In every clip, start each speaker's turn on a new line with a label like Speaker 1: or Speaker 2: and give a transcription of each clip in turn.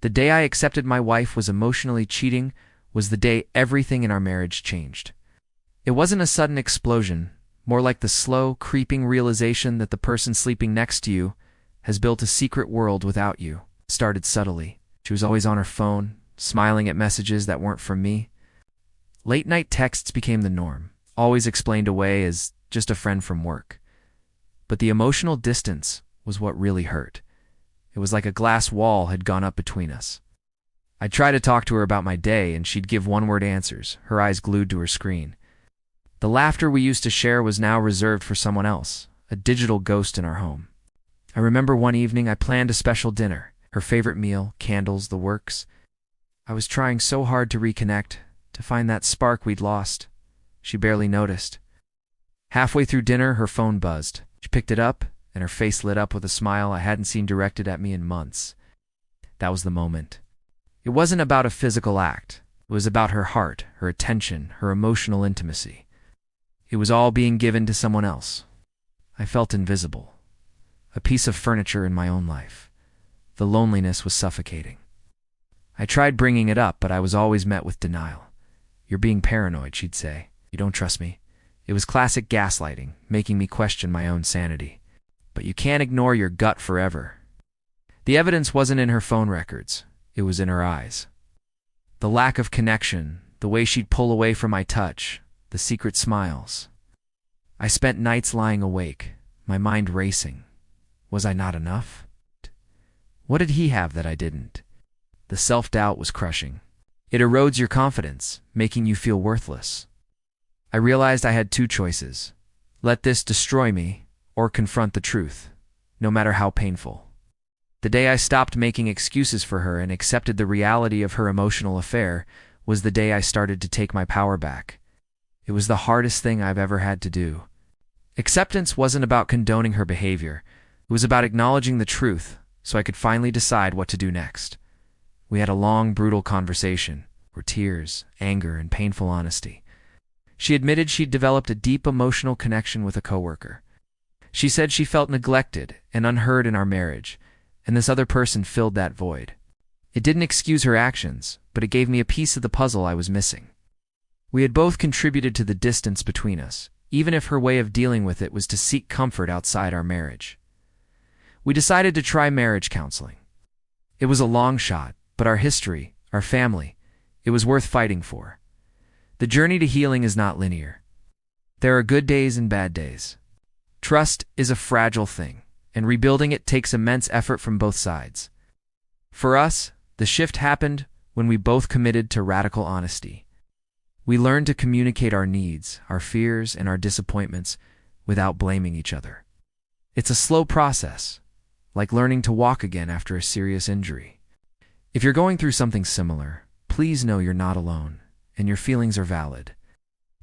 Speaker 1: The day I accepted my wife was emotionally cheating was the day everything in our marriage changed. It wasn't a sudden explosion, more like the slow, creeping realization that the person sleeping next to you has built a secret world without you. It started subtly. She was always on her phone, smiling at messages that weren't from me. Late-night texts became the norm, always explained away as just a friend from work. But the emotional distance was what really hurt. It was like a glass wall had gone up between us. I'd try to talk to her about my day, and she'd give one-word answers, her eyes glued to her screen. The laughter we used to share was now reserved for someone else, a digital ghost in our home. I remember one evening I planned a special dinner, her favorite meal, candles, the works. I was trying so hard to reconnect, to find that spark we'd lost. She barely noticed. Halfway through dinner, her phone buzzed. She picked it up, and her face lit up with a smile I hadn't seen directed at me in months. That was the moment. It wasn't about a physical act. It was about her heart, her attention, her emotional intimacy. It was all being given to someone else. I felt invisible. A piece of furniture in my own life. The loneliness was suffocating. I tried bringing it up, but I was always met with denial. "You're being paranoid," she'd say. "You don't trust me." It was classic gaslighting, making me question my own sanity. But you can't ignore your gut forever. The evidence wasn't in her phone records. It was in her eyes. The lack of connection, the way she'd pull away from my touch, the secret smiles. I spent nights lying awake, my mind racing. Was I not enough? What did he have that I didn't? The self-doubt was crushing. It erodes your confidence, making you feel worthless. I realized I had two choices. Let this destroy me, or confront the truth, no matter how painful. The day I stopped making excuses for her and accepted the reality of her emotional affair was the day I started to take my power back. It was the hardest thing I've ever had to do. Acceptance wasn't about condoning her behavior. It was about acknowledging the truth so I could finally decide what to do next. We had a long, brutal conversation, where tears, anger, and painful honesty. She admitted she'd developed a deep emotional connection with a coworker. She said she felt neglected and unheard in our marriage, and this other person filled that void. It didn't excuse her actions, but it gave me a piece of the puzzle I was missing. We had both contributed to the distance between us, even if her way of dealing with it was to seek comfort outside our marriage. We decided to try marriage counseling. It was a long shot, but our history, our family, it was worth fighting for. The journey to healing is not linear. There are good days and bad days. Trust is a fragile thing, and rebuilding it takes immense effort from both sides. For us, the shift happened when we both committed to radical honesty. We learned to communicate our needs, our fears, and our disappointments without blaming each other. It's a slow process, like learning to walk again after a serious injury. If you're going through something similar, please know you're not alone, and your feelings are valid.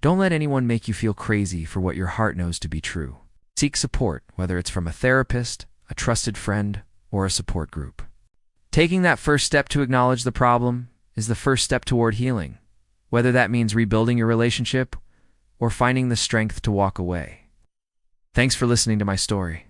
Speaker 1: Don't let anyone make you feel crazy for what your heart knows to be true. Seek support, whether it's from a therapist, a trusted friend, or a support group. Taking that first step to acknowledge the problem is the first step toward healing, whether that means rebuilding your relationship or finding the strength to walk away. Thanks for listening to my story.